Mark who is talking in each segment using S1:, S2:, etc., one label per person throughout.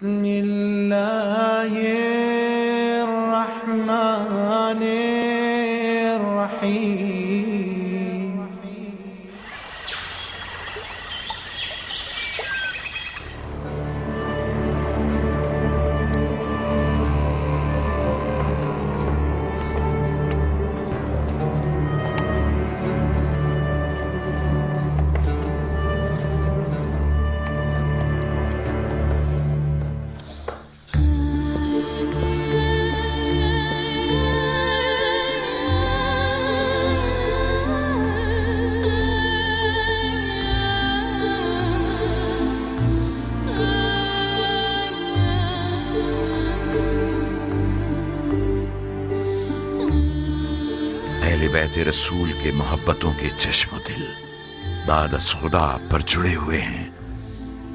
S1: बिस्मिल्लाहिर्रहमानिर्रहीम।
S2: अहले बैत रसूल के मोहब्बतों के चश्मो दिल बादस खुदा पर जुड़े हुए हैं।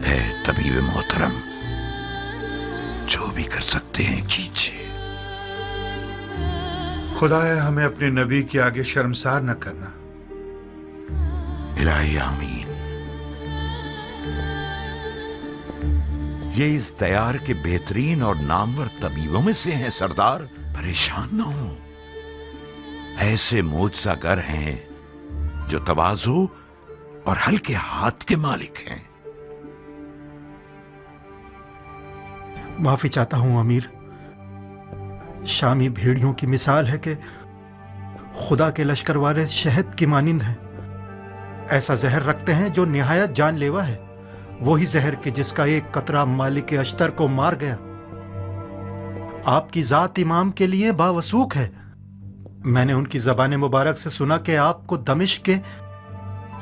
S2: ऐ तबीब मोहतरम, जो भी कर सकते हैं कीजिए।
S3: खुदाए हमें अपने नबी के आगे शर्मसार न करना।
S2: इलाही आमीन। ये इस दयार के बेहतरीन और नामवर तबीबों में से हैं सरदार। परेशान न हो, ऐसे मोजज़ागर हैं जो तवाज़ु और हल्के हाथ के मालिक हैं।
S4: माफी चाहता हूं अमीर। शामी भेड़ियों की मिसाल है कि खुदा के लश्कर वाले शहद की मानिंद हैं। ऐसा जहर रखते हैं जो निहायत जानलेवा है। वही जहर के जिसका एक कतरा मालिक अश्तर को मार गया। आपकी जात इमाम के लिए बावसूख है। मैंने उनकी ज़बान मुबारक से सुना कि आपको दमिश्क के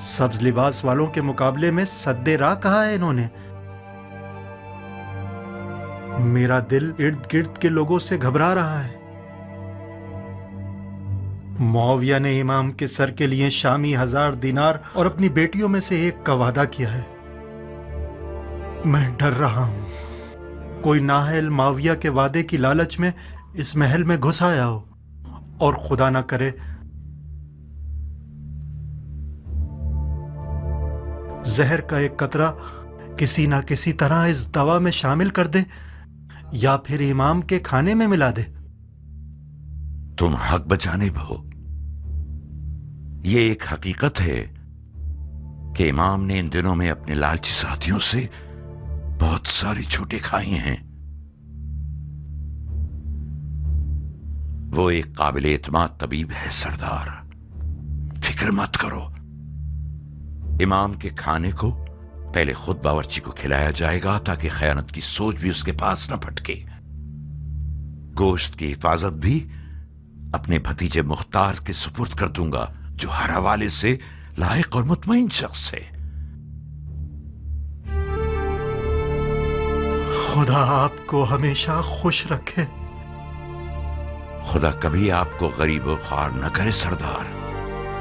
S4: सब्ज लिबास वालों के मुकाबले में सद्दे राह कहा है इन्होंने। मेरा दिल इर्द गिर्द के लोगों से घबरा रहा है। मुआविया ने इमाम के सर के लिए शामी 1000 दिनार और अपनी बेटियों में से एक का वादा किया है। मैं डर रहा हूं कोई नाहल मुआविया के वादे की लालच में इस महल में घुस आया हो और खुदा ना करे जहर का एक कतरा किसी ना किसी तरह इस दवा में शामिल कर दे या फिर इमाम के खाने में मिला दे।
S2: तुम हक बजानिब हो। ये एक हकीकत है कि इमाम ने इन दिनों में अपने लालची साथियों से बहुत सारी छूटें खाई हैं। वो एक काबिल एतमाद तबीब है सरदार, फिक्र मत करो। इमाम के खाने को पहले खुद बावर्ची को खिलाया जाएगा ताकि खयानत की सोच भी उसके पास न फटके। गोश्त की हिफाजत भी अपने भतीजे मुख्तार के सुपुर्द कर दूंगा, जो हर हवाले से लायक और मुतमईन शख्स है।
S4: खुदा आपको हमेशा खुश रखे।
S2: खुदा कभी आपको गरीब और ख्वार न करे सरदार।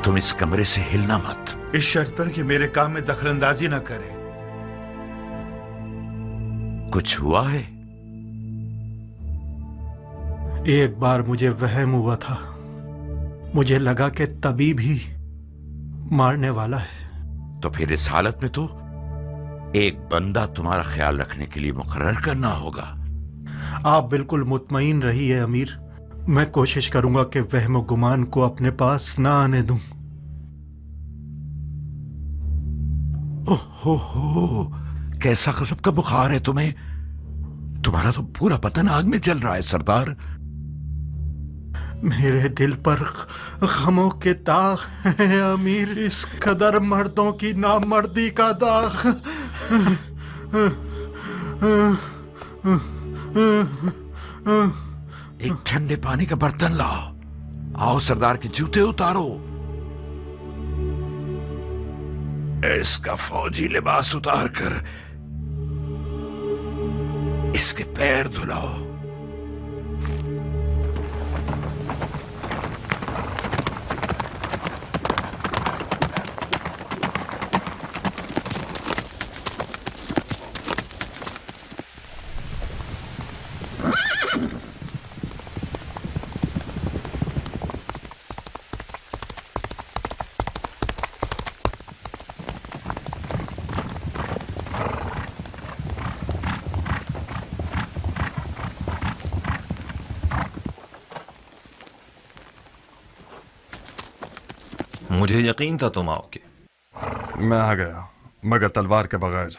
S2: तुम इस कमरे से हिलना मत।
S3: इस शर्त पर कि मेरे काम में दखलंदाजी न करे।
S2: कुछ हुआ है?
S4: एक बार मुझे वहम हुआ था। मुझे लगा कि तबीब ही मारने वाला है।
S2: तो फिर इस हालत में तो एक बंदा तुम्हारा ख्याल रखने के लिए मुकर्रर करना होगा।
S4: आप बिल्कुल मुतमईन रहिए अमीर। मैं कोशिश करूंगा कि वहम गुमान को अपने पास ना आने दूं।
S2: ओहो, कैसा गजब का बुखार है तुम्हें। तुम्हारा तो पूरा बदन आग में जल रहा है सरदार।
S4: मेरे दिल पर गमों के दाग हैं अमीर। इस कदर मर्दों की नामर्दी का दाग।
S2: एक ठंडे पानी का बर्तन लाओ। आओ सरदार के जूते उतारो। इसका फौजी लिबास उतार कर इसके पैर धुलाओ।
S1: मुझे यकीन था तुम आओगे।
S5: मैं आ गया, मगर तलवार के बगैर।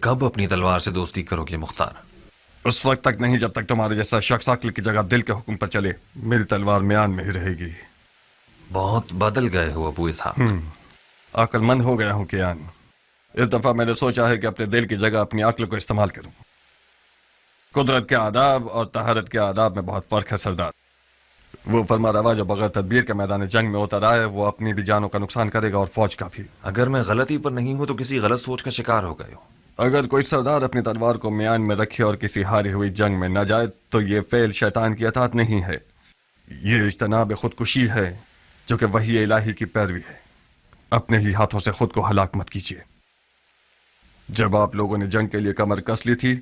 S1: कब अपनी तलवार से दोस्ती करोगे मुख्तार?
S5: उस वक्त तक नहीं जब तक तुम्हारे जैसा शख्स अक्ल की जगह दिल के हुक्म पर चले। मेरी तलवार म्यान में ही रहेगी।
S1: बहुत बदल गए हो अबू इसहाक।
S5: अक्लमंद हो गया हूं कियान। इस दफा मैंने सोचा है कि अपने दिल की जगह अपनी अक्ल को इस्तेमाल करूं। कुदरत के आदाब और तहारत के आदाब में बहुत फर्क है सरदार। वो फरमा रवा जो बगैर तदबीर के मैदान जंग में उतर आए, वो अपनी भी जानों का नुकसान करेगा और फौज का भी।
S1: अगर मैं गलती पर नहीं हूं तो किसी गलत सोच का शिकार हो गए हो।
S5: अगर कोई सरदार अपनी तलवार को म्यान में रखे और किसी हारी हुई जंग में न जाए तो ये फेल शैतान की अताअत नहीं है, ये इज्तनाब खुदकुशी है जो कि वही इलाही की पैरवी है। अपने ही हाथों से खुद को हलाक मत कीजिए। जब आप लोगों ने जंग के लिए कमर कस ली थी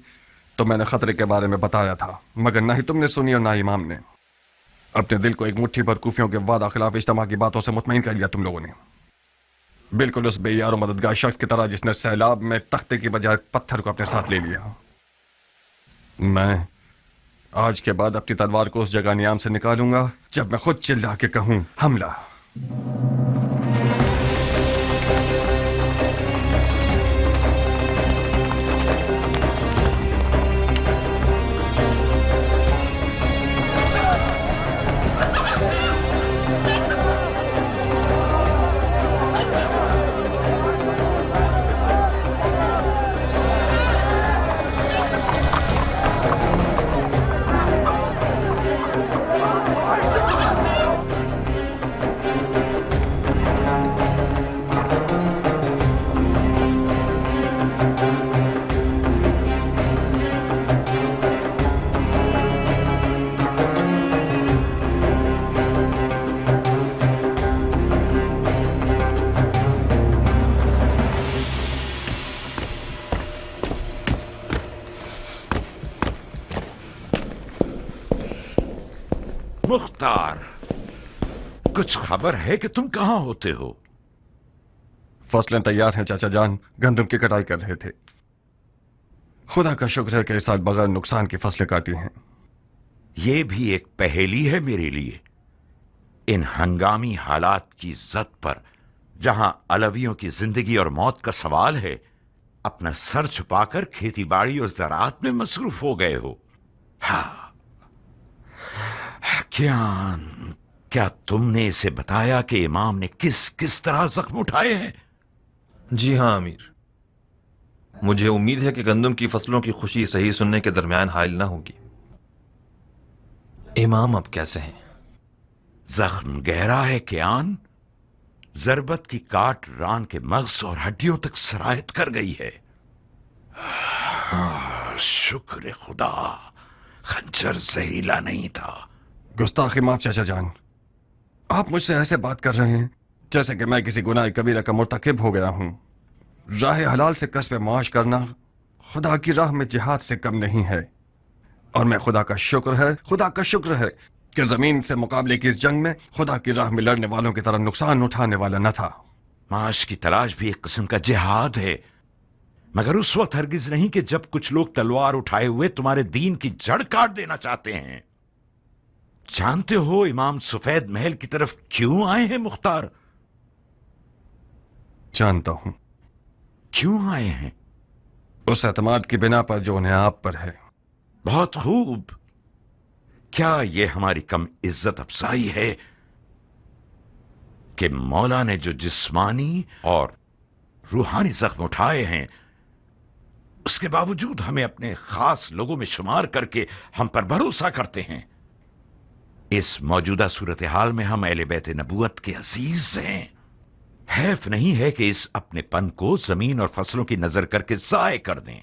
S5: तो मैंने खतरे के बारे में बताया था, मगर ना ही तुमने सुनी और ना इमाम ने। अपने दिल को एक मुट्ठी भर कूफियों के वादा खिलाफ इज्तिमा की बातों से मुतमईन कर लिया तुम लोगों ने, बिल्कुल उस बेयार और मददगार शख्स की तरह जिसने सैलाब में तख्ते की बजाय पत्थर को अपने साथ ले लिया। मैं आज के बाद अपनी तलवार को उस जगह नियाम से निकालूंगा जब मैं खुद चिल्ला के कहूं हमला।
S2: मुख्तार, कुछ खबर है कि तुम कहां होते हो?
S5: फसलें तैयार हैं चाचा जान, गंदम की कटाई कर रहे थे। खुदा का शुक्र है कि इस साल बगैर नुकसान की फसलें काटी हैं।
S2: यह भी एक पहेली है मेरे लिए। इन हंगामी हालात की जद पर जहां अलवियों की जिंदगी और मौत का सवाल है, अपना सर छुपाकर खेती बाड़ी और ज़राअत में मसरूफ हो गए हो। हाँ, क्या तुमने इसे बताया कि इमाम ने किस किस तरह जख्म उठाए हैं?
S1: जी हाँ अमीर, मुझे उम्मीद है कि गंदम की फसलों की खुशी सही सुनने के दरमियान हायल ना होगी। इमाम अब कैसे हैं?
S2: जख्म गहरा है कियान। जरबत की काट रान के मग़ज़ और हड्डियों तक सरायत कर गई है। शुक्र खुदा, खंजर जहरीला नहीं था।
S5: गुस्ताखी माफ चाचा जान, आप मुझसे ऐसे बात कर रहे हैं जैसे कि मैं किसी गुनाह कबीरा का मुर्तकिब हो गया हूं। राह हलाल से कसब माश करना खुदा की राह में जिहाद से कम नहीं है। और मैं खुदा का शुक्र है कि जमीन से मुकाबले की इस जंग में खुदा की राह में लड़ने वालों की तरह नुकसान उठाने वाला न था।
S2: माश की तलाश भी एक किस्म का जिहाद है, मगर उस वक्त हरगिज नहीं कि जब कुछ लोग तलवार उठाए हुए तुम्हारे दीन की जड़ काट देना चाहते हैं। जानते हो इमाम सफेद महल की तरफ क्यों आए हैं मुख्तार?
S5: जानता हूं।
S2: क्यों आए हैं?
S5: उस एतमाद की बिना पर जो उन्हें आप पर है।
S2: बहुत खूब। क्या यह हमारी कम इज्जत अफसाई है कि मौला ने जो जिस्मानी और रूहानी जख्म उठाए हैं, उसके बावजूद हमें अपने खास लोगों में शुमार करके हम पर भरोसा करते हैं। इस मौजूदा सूरत हाल में हम अहले बैत नबूवत के अजीज हैं। हैफ नहीं है कि इस अपने पन को जमीन और फसलों की नजर करके जाय कर दें।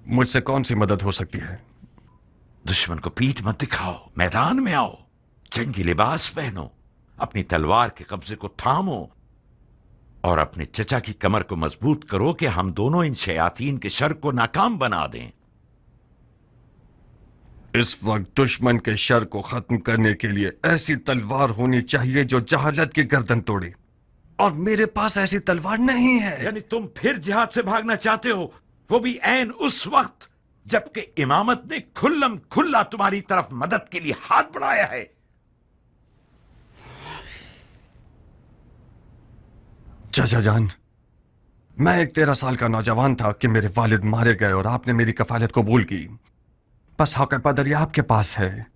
S5: मुझसे कौन सी मदद हो सकती है?
S2: दुश्मन को पीठ मत दिखाओ, मैदान में आओ, जंगी लिबास पहनो, अपनी तलवार के कब्जे को थामो और अपने चचा की कमर को मजबूत करो कि हम दोनों इन शयातीन के शर को नाकाम बना दें।
S5: इस वक्त दुश्मन के शर को खत्म करने के लिए ऐसी तलवार होनी चाहिए जो जहालत की गर्दन तोड़े, और मेरे पास ऐसी तलवार नहीं है।
S2: यानी तुम फिर जिहाद से भागना चाहते हो, वो भी ऐन उस वक्त जबकि इमामत ने खुल्लम खुल्ला तुम्हारी तरफ मदद के लिए हाथ बढ़ाया है।
S5: चाचा जान, मैं एक 13 साल का नौजवान था कि मेरे वालिद मारे गए और आपने मेरी कफालत कबूल की। बस हक पदर आपके पास है।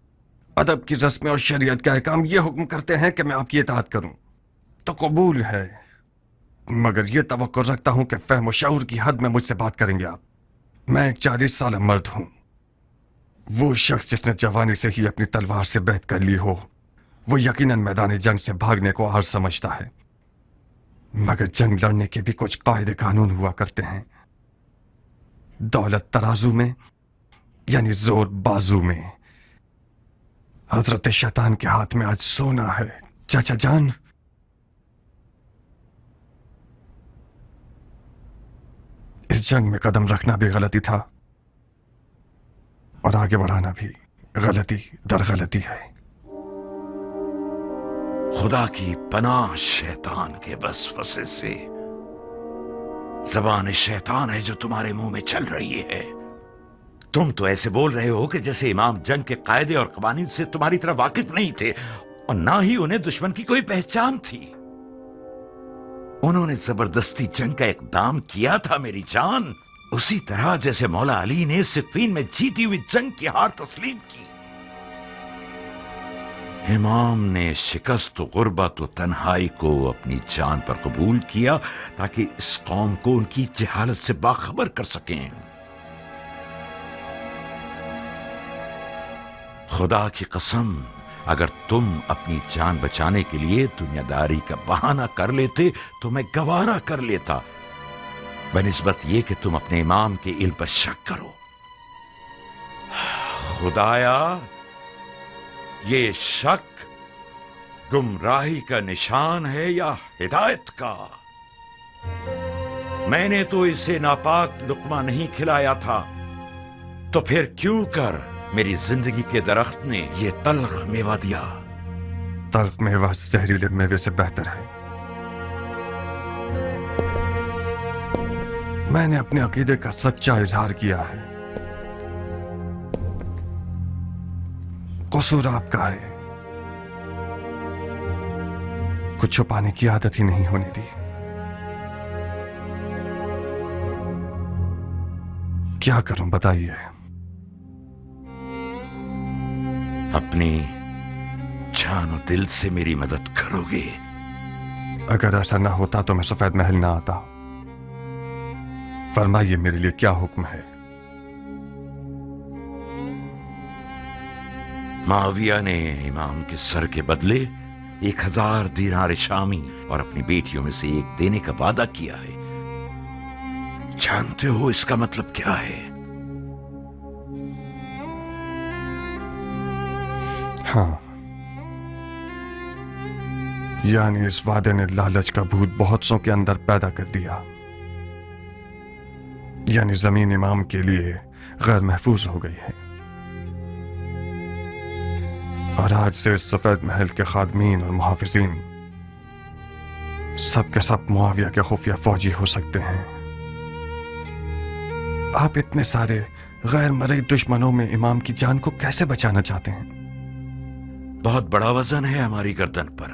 S5: अदब की रस्में और शरीयत के अहकाम ये हुक्म करते हैं कि मैं आपकी इताअत करूं, तो कबूल है, मगर यह तवक्को रखता हूं कि फहम और शऊर की हद में मुझसे बात करेंगे आप। मैं एक 40 साल मर्द हूं, वो शख्स जिसने जवानी से ही अपनी तलवार से बैत कर ली हो, वो यकीनन मैदान जंग से भागने को आर समझता है, मगर जंग लड़ने के भी कुछ कायदे कानून हुआ करते हैं। दौलत तराजू में यानी जोर बाजू में। हजरत शैतान के हाथ में आज सोना है चाचा जान। इस जंग में कदम रखना भी गलती था और आगे बढ़ाना भी गलती दर गलती है।
S2: खुदा की पनाह शैतान के वसवसे से। ज़बान शैतान है जो तुम्हारे मुंह में चल रही है। तुम तो ऐसे बोल रहे हो कि जैसे इमाम जंग के कायदे और कवानीन से तुम्हारी तरह वाकिफ नहीं थे और ना ही उन्हें दुश्मन की कोई पहचान थी। उन्होंने जबरदस्ती जंग का इक़दाम किया था मेरी जान, उसी तरह जैसे मौला अली ने सिफ़ीन में जीती हुई जंग की हार तस्लीम की। इमाम ने शिकस्त गुर्बत और तन्हाई को अपनी जान पर कबूल किया ताकि इस कौम को उनकी जहालत से बाखबर कर सकें। खुदा की कसम, अगर तुम अपनी जान बचाने के लिए दुनियादारी का बहाना कर लेते तो मैं गवारा कर लेता, बनिस्बत ये कि तुम अपने इमाम के इल्म पर शक करो। खुदाया, ये शक गुमराही का निशान है या हिदायत का? मैंने तो इसे नापाक लुक्मा नहीं खिलाया था, तो फिर क्यों कर मेरी जिंदगी के दरख्त ने यह तल्ख मेवा दिया?
S5: तल्ख मेवा जहरीले मेवे से बेहतर है। मैंने अपने अकीदे का सच्चा इजहार किया है। कसूर आपका है, कुछ छुपाने की आदत ही नहीं होने दी। क्या करूं बताइए?
S2: अपनी जान और दिल से मेरी मदद करोगे?
S5: अगर ऐसा ना होता तो मैं सफेद महल ना आता। फरमाइए मेरे लिए क्या हुक्म है?
S2: माविया ने इमाम के सर के बदले 1000 दीनार शामी और अपनी बेटियों में से एक देने का वादा किया है। जानते हो इसका मतलब क्या है?
S5: हाँ, यानी इस वादे ने लालच का भूत बहुत सौ के अंदर पैदा कर दिया। यानी जमीन इमाम के लिए गैर महफूज हो गई है और आज से इस सफेद महल के खादमीन और मुहाफिजीन सब के सब मुआविया के खुफिया फौजी हो सकते हैं। आप इतने सारे गैर मरई दुश्मनों में इमाम की जान को कैसे बचाना चाहते हैं?
S2: बहुत बड़ा वजन है हमारी गर्दन पर।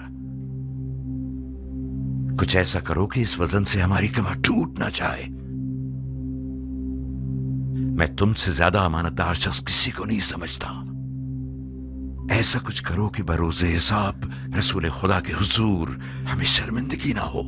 S2: कुछ ऐसा करो कि इस वजन से हमारी कमर टूट ना जाए। मैं तुमसे ज्यादा अमानतदार शख्स किसी को नहीं समझता। ऐसा कुछ करो कि बरोज़े हिसाब रसूल खुदा के हुजूर हमें शर्मिंदगी ना हो।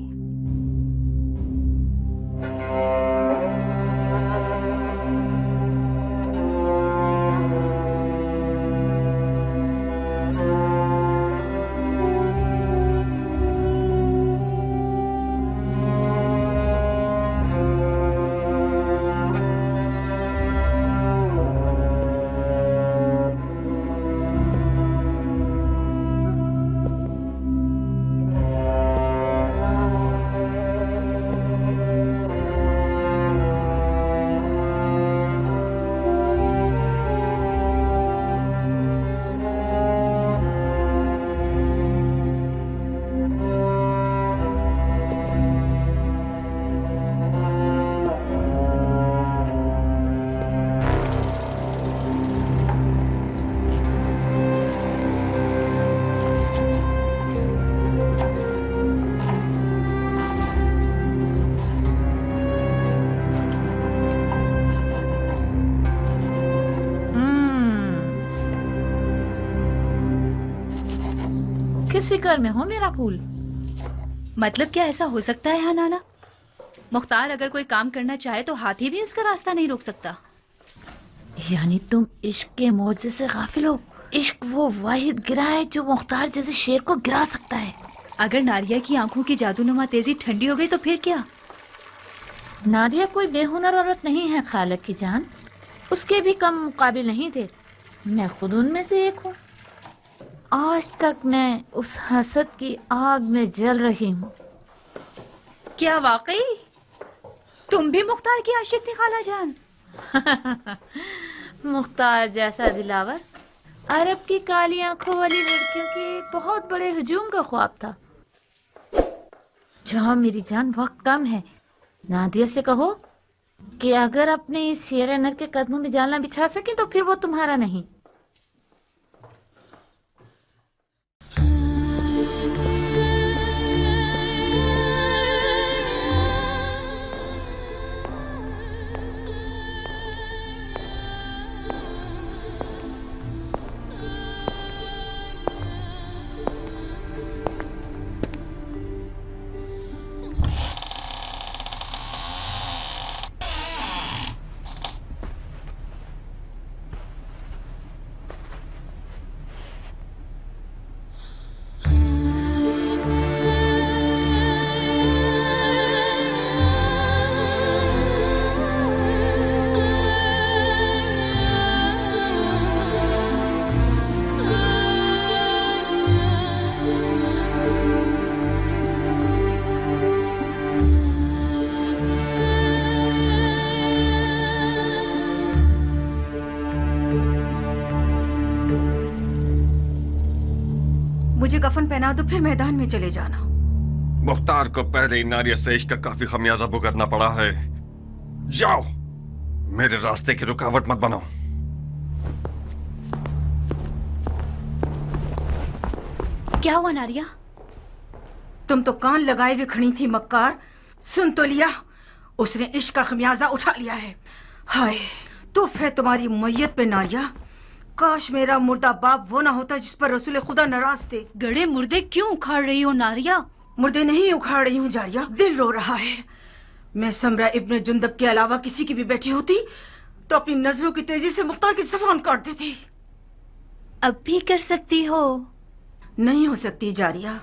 S6: किस फिक्र में हो मेरा फूल?
S7: मतलब क्या ऐसा हो सकता है हनाना? मुख्तार अगर कोई काम करना चाहे तो हाथी भी उसका रास्ता नहीं रोक सकता।
S6: यानी तुम इश्क के मौजे से गाफिल हो? इश्क वो वाहिद गिरा है जो मुख्तार जैसे शेर को गिरा सकता है।
S7: अगर नारिया की आंखों की जादूनुमा तेजी ठंडी हो गई तो फिर क्या?
S6: नारिया कोई बेहुनर औरत नहीं है खालक की जान, उसके भी कम मुकाबिल नहीं थे। मैं खुद उनमें से एक हूँ। आज तक मैं उस हसद की आग में जल रही हूँ।
S7: क्या वाकई तुम भी मुख्तार की आशिक थी खाला जान?
S6: मुख्तार जैसा दिलावर अरब की काली आंखों वाली लड़कियों के एक बहुत बड़े हुजूम का ख्वाब था। जाओ मेरी जान, वक्त कम है। नादिया से कहो कि अगर अपने इस शेर नर के कदमों में जालना बिछा सके तो फिर वो तुम्हारा नहीं।
S8: मुझे कफन पहना दो, फिर मैदान में चले जाना।
S5: मुख्तार को पहले ही नारिया से इश्क का काफी खमियाजा भुगतना पड़ा है। जाओ, मेरे रास्ते की रुकावट मत बनाओ।
S7: क्या हुआ नारिया?
S8: तुम तो कान लगाए हुए खड़ी थी मक्कार। सुन तो लिया, उसने इश्क का खमियाजा उठा लिया है। हाय तुफ है तुम्हारी मैयत पे नारिया। काश मेरा मुर्दा बाप वो ना होता जिस पर रसूल खुदा नाराज थे।
S7: गड़े मुर्दे क्यों उखाड़ रही हो नारिया?
S8: मुर्दे नहीं उखाड़ रही हूँ जारिया, दिल रो रहा है। मैं समरा इब्न जुंदब के अलावा किसी की भी बेटी होती तो अपनी नजरों की तेजी से मुख्तार की ज़बान काट देती।
S7: अब भी कर सकती हो।
S8: नहीं हो सकती जारिया।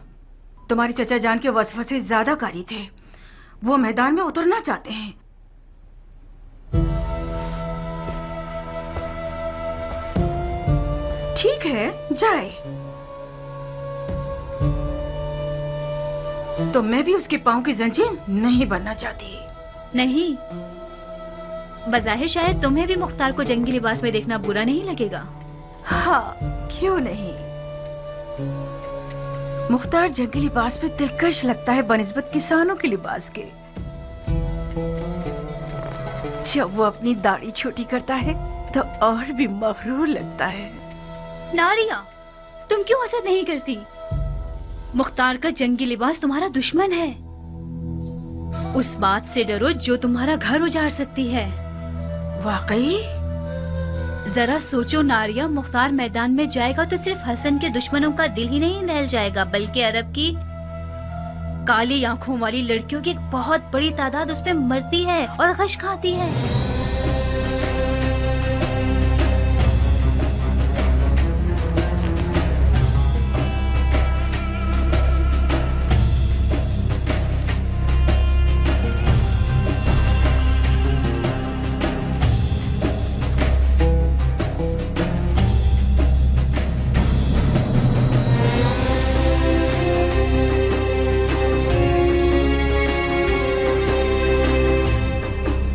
S8: तुम्हारे चचा जान के वसवसे ज्यादा कारी थे। वो मैदान में उतरना चाहते हैं। ठीक है, जाए। तो मैं भी उसके पांव की जंजीर नहीं बनना चाहती।
S7: नहीं, बज़ाहिर शायद तुम्हें भी मुख्तार को जंगी लिबास में देखना बुरा नहीं लगेगा।
S8: हाँ, क्यों नहीं। मुख्तार जंगी लिबास में दिलकश लगता है बनिस्बत किसानों के लिबास के। जब वो अपनी दाढ़ी छोटी करता है तो और भी मगरूर लगता है।
S7: नारिया, तुम क्यों हसद नहीं करती? मुख्तार का जंगी लिबास तुम्हारा दुश्मन है। उस बात से डरो जो तुम्हारा घर उजाड़ सकती है।
S8: वाकई?
S7: जरा सोचो नारिया, मुख्तार मैदान में जाएगा तो सिर्फ हसन के दुश्मनों का दिल ही नहीं दहल जाएगा, बल्कि अरब की काली आंखों वाली लड़कियों की एक बहुत बड़ी तादाद उस पे मरती है और गश खाती है।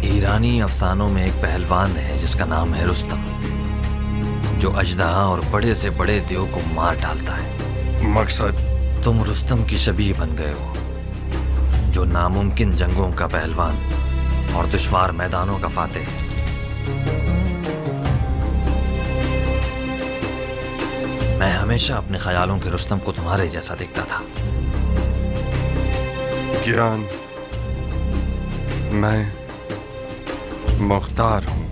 S1: ईरानी अफसानों में एक पहलवान है जिसका नाम है रुस्तम, जो अजदहा और बड़े से बड़े देव को मार डालता है।
S5: मकसद?
S1: तुम रुस्तम की शबीह बन गए हो, जो नामुमकिन जंगों का पहलवान और दुश्वार मैदानों का फातेह। मैं हमेशा अपने ख्यालों के रुस्तम को तुम्हारे जैसा देखता था।
S5: ज्ञान, मैं मुख्तार हूं,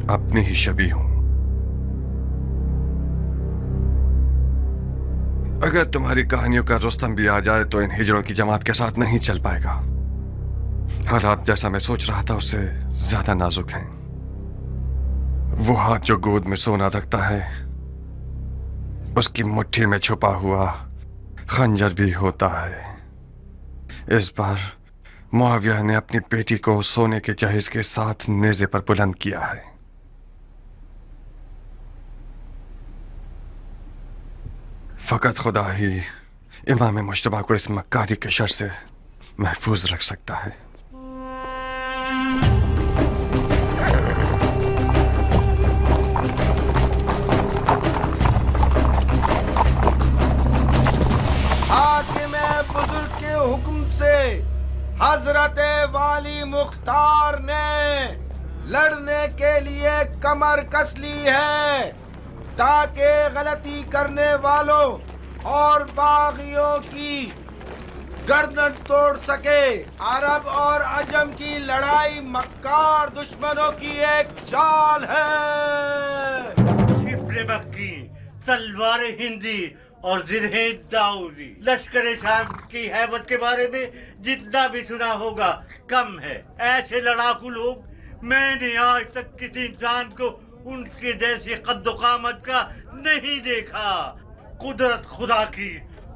S5: अपनी ही शबीह हूं। अगर तुम्हारी कहानियों का रुस्तम भी आ जाए तो इन हिजड़ों की जमात के साथ नहीं चल पाएगा। हालात जैसा मैं सोच रहा था उससे ज्यादा नाजुक हैं। वो हाथ जो गोद में सोना रखता है, उसकी मुट्ठी में छुपा हुआ खंजर भी होता है। इस बार मुआविया ने अपनी बेटी को सोने के जहेज के साथ नेज़े पर बुलंद किया है। फकत खुदा ही इमाम मुश्तबा को इस मक्कारी के शर से महफूज रख सकता है।
S9: बुजुर्ग के हुक्म से हजरत वाली मुख्तार ने लड़ने के लिए कमर कस ली है ताकि गलती करने वालों और बागियों की गर्दन तोड़ सके। अरब और अजम की लड़ाई मक्कार दुश्मनों की एक चाल है।
S10: शिब्र मक्की, तलवार हिंदी और जिन्हें दाऊदी। लश्कर शाम की हैबत के बारे में जितना भी सुना होगा कम है। ऐसे लड़ाकू लोग मैंने आज तक किसी इंसान को उनके जैसे कद्दो कामत का नहीं देखा। कुदरत खुदा की,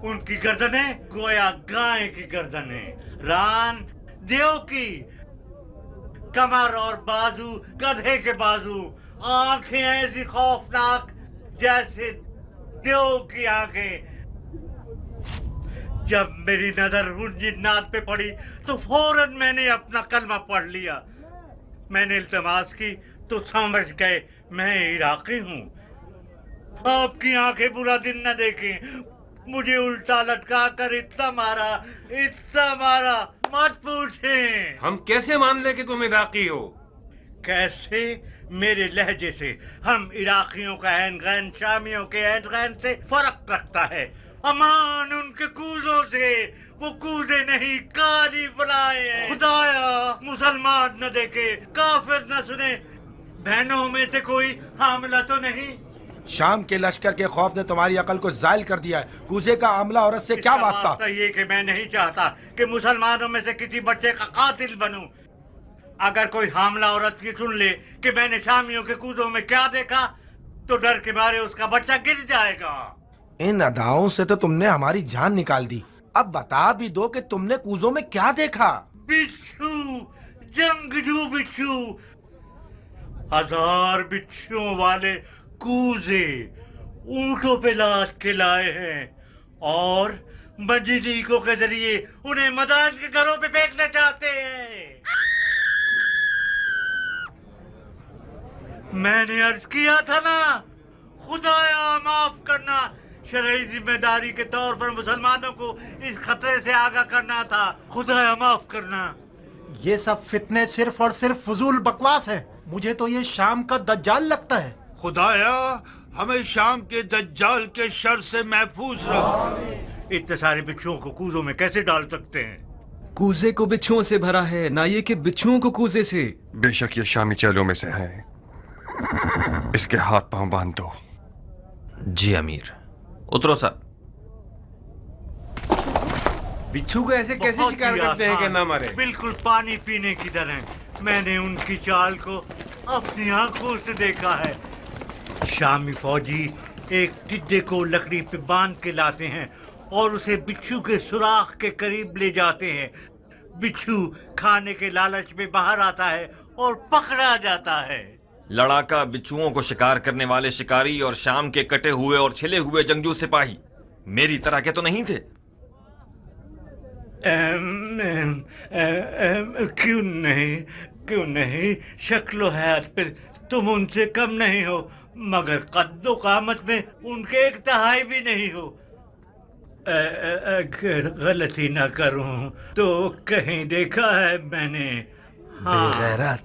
S10: उनकी गर्दनें गोया गाय की गर्दनें। रान देव की कमर और बाजू गधे के बाजू। आंखें ऐसी खौफनाक जैसे देव की आंखें। जब मेरी नजर उन जिन्नात पे पड़ी तो फौरन मैंने अपना कलमा पढ़ लिया। मैंने इल्तमास की तो समझ गए मैं इराकी हूँ। आपकी आंखें बुरा दिन न देखें। मुझे उल्टा लटका कर इतना मारा मत पूछें।
S11: हम कैसे मान ले कि तुम इराकी हो?
S10: कैसे? मेरे लहजे से। हम इराकियों का ऐन गैन शामियों के ऐन गैन से फर्क रखता है। अमान उनके कूजों से, वो कूजे नहीं काली बुलाए हैं। खुदाया मुसलमान न देखे, काफिर न सुने, बहनों में से कोई हामला तो नहीं?
S9: शाम के लश्कर के खौफ ने तुम्हारी अकल को जायल कर दिया है। कूजे का आमला औरत से क्या वास्ता?
S10: ये कि मैं नहीं चाहता कि मुसलमानों में से किसी बच्चे का कातिल बनूं। अगर कोई हामला औरत की सुन ले कि मैंने शामियों के कूजों में क्या देखा तो डर के मारे उसका बच्चा गिर जाएगा।
S9: इन अदाओं से तो तुमने हमारी जान निकाल दी। अब बता भी दो कि तुमने कूजों में क्या देखा?
S10: बिच्छू, जंगजू बिच्छू, 1000 बिच्छुओं वाले कूजे ऊंटों पे लाद के लाए हैं और मजीदीकों के जरिए उन्हें मदान के घरों पे फेंकना चाहते हैं। मैंने अर्ज किया था ना, खुदाया माफ करना। शरई जिम्मेदारी के तौर पर मुसलमानों को इस खतरे से आगाह करना था। खुदाया माफ करना।
S4: ये सब फितने सिर्फ और सिर्फ फजूल बकवास है। मुझे तो ये शाम का दज्जाल लगता है।
S3: खुदाया हमें शाम के दज्जाल के शर से महफूज रख।
S10: इतने सारे बिच्छुओं को कूजों में कैसे डाल सकते हैं?
S12: कूजे को बिच्छुओं से भरा है, ना ये कि बिच्छुओं को कूजे से।
S5: बेशक ये शामी चेलों में से है। इसके हाथ पांव बांध दो।
S1: जी अमीर। उतरो साहब।
S11: बिच्छू को ऐसे कैसे शिकार करते हैं कि ना मारे?
S10: बिल्कुल पानी पीने की तरह। मैंने उनकी चाल को अपनी आंखों से देखा है। शामी फौजी एक टिड्डे को लकड़ी पे बांध के लाते हैं और उसे बिच्छू के सुराख के करीब ले जाते हैं। बिच्छू खाने के लालच में बाहर आता है और पकड़ा जाता है।
S1: लड़ाका बिच्छुओं को शिकार करने वाले शिकारी और शाम के कटे हुए और छिले हुए जंगजू सिपाही मेरी तरह के तो नहीं थे?
S10: क्यों नहीं, शक्लो हैत पर तुम उनसे कम नहीं हो, मगर कद्दो कामत में उनके एक तिहाई भी नहीं हो। अगर गलती ना करूं तो कहीं देखा है मैंने। हाँ।
S1: बेगैरत,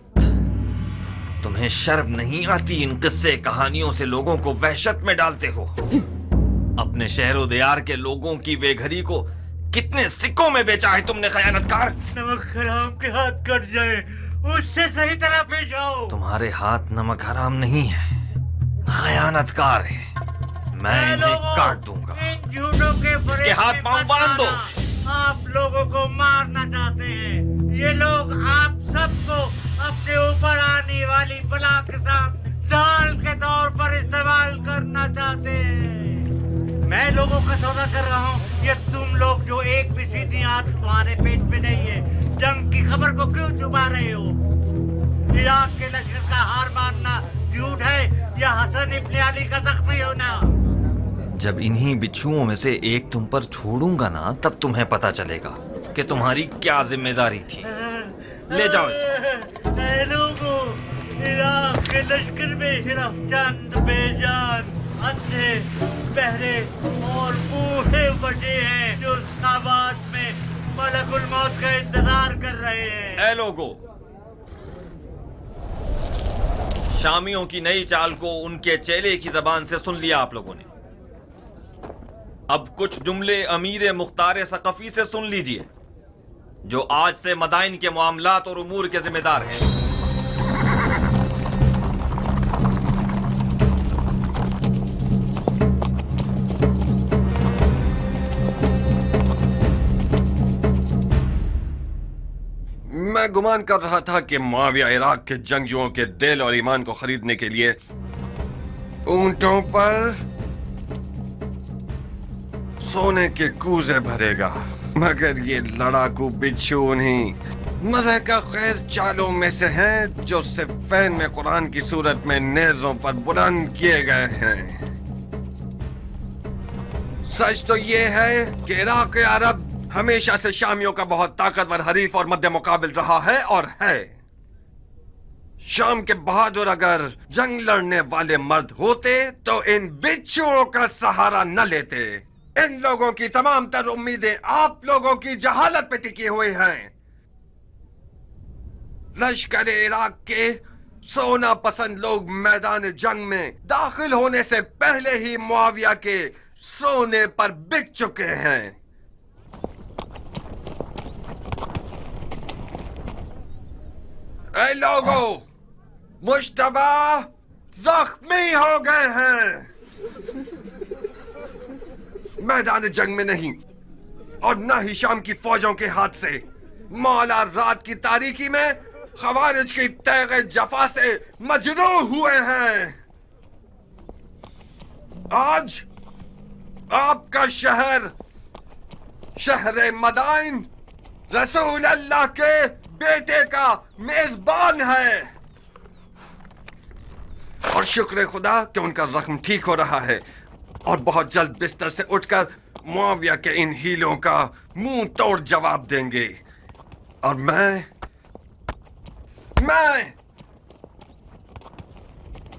S1: तुम्हें शर्म नहीं आती? इन किस्से कहानियों से लोगों को वहशत में डालते हो। अपने शहरो दियार के लोगों की बेघरी को कितने सिक्कों में बेचा है तुमने, खयानतकार।
S10: नमक हराम के हाथ कट जाए उससे सही तरह पेश आओ।
S1: तुम्हारे हाथ नमक हराम नहीं है, खयानतकार है। मैं इन्हें काट दूंगा।
S10: इन झूठों के
S1: इसके हाथ पांव बांध दो।
S10: आप लोगों को मारना चाहते हैं। ये लोग आप सबको अपने ऊपर आने वाली बला के साथ ढाल के तौर पर इस्तेमाल करना चाहते हैं। मैं लोगों का सौदा कर रहा हूँ। ये तुम लोग जो एक भी सीधी आंच तुम्हारे पेट पे नहीं है, जंग की खबर को क्यों छुपा रहे हो? इराक के लश्कर का हार मानना झूठ है या हसन इब्न अली का जख्मी होना?
S1: जब इन्हीं बिच्छुओं में से एक तुम पर छोड़ूंगा ना, तब तुम्हें पता चलेगा कि तुम्हारी क्या जिम्मेदारी थी। ले जाओ इसे।
S10: लोगों, इराक के लश्कर में सिर्फ चंद बेजान अंधे, बहरे और बूढ़े बचे हैं जो साबात में मलकुल मौत का इंतजार कर रहे हैं।
S1: ए लोगों, शामियों की नई चाल को उनके चेले की जबान से सुन लिया आप लोगों ने। अब कुछ जुमले अमीर मुख्तार सकफी से सुन लीजिए, जो आज से मदाइन के मामलात और उमूर के जिम्मेदार हैं।
S5: मैं गुमान कर रहा था कि मुआविया इराक के जंगजुओं के दिल और ईमान को खरीदने के लिए ऊंटों पर सोने के कूजे भरेगा, मगर ये लड़ाकू बिच्छू उन्हीं मज़े का खेज चालों में से हैं जो सिफ़ैन में कुरान की सूरत में नेज़ों पर बुलंद किए गए हैं। सच तो ये है कि इराक अरब हमेशा से शामियों का बहुत ताकतवर हरीफ और मध्य मुकाबिल रहा है और है। शाम के बहादुर अगर जंग लड़ने वाले मर्द होते तो इन बिच्छुओं का सहारा न लेते। इन लोगों की तमाम तर उम्मीदें आप लोगों की जहालत पे टिकी हुई हैं। लश्कर इराक के सोना पसंद लोग मैदान जंग में दाखिल होने से पहले ही मुआविया के सोने पर बिक चुके हैं। ऐ लोगों, मुश्तबा जख्मी हो गए हैं। मैदान जंग में नहीं और न ही शाम की फौजों के हाथ से, मौला रात की तारीकी में खवारिज की तैगे जफा से मजरूह हुए हैं। आज आपका शहर, शहर मदाइन, रसूल अल्लाह के बेटे का मेजबान है और शुक्र खुदा कि उनका जख्म ठीक हो रहा है और बहुत जल्द बिस्तर से उठकर मुआविया के इन हीलों का मुंह तोड़ जवाब देंगे। और मैं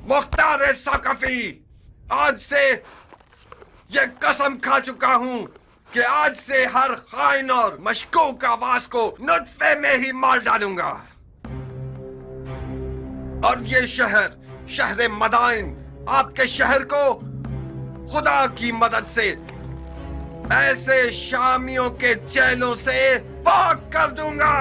S5: मुख्तार सकफी आज से यह कसम खा चुका हूं कि आज से हर खाइन और मशकूक आवाज को नुत्फे में ही मार डालूंगा। और ये शहर, शहर मदाइन, आपके शहर को खुदा की मदद से ऐसे शामियों के चेलों से पाक कर दूंगा।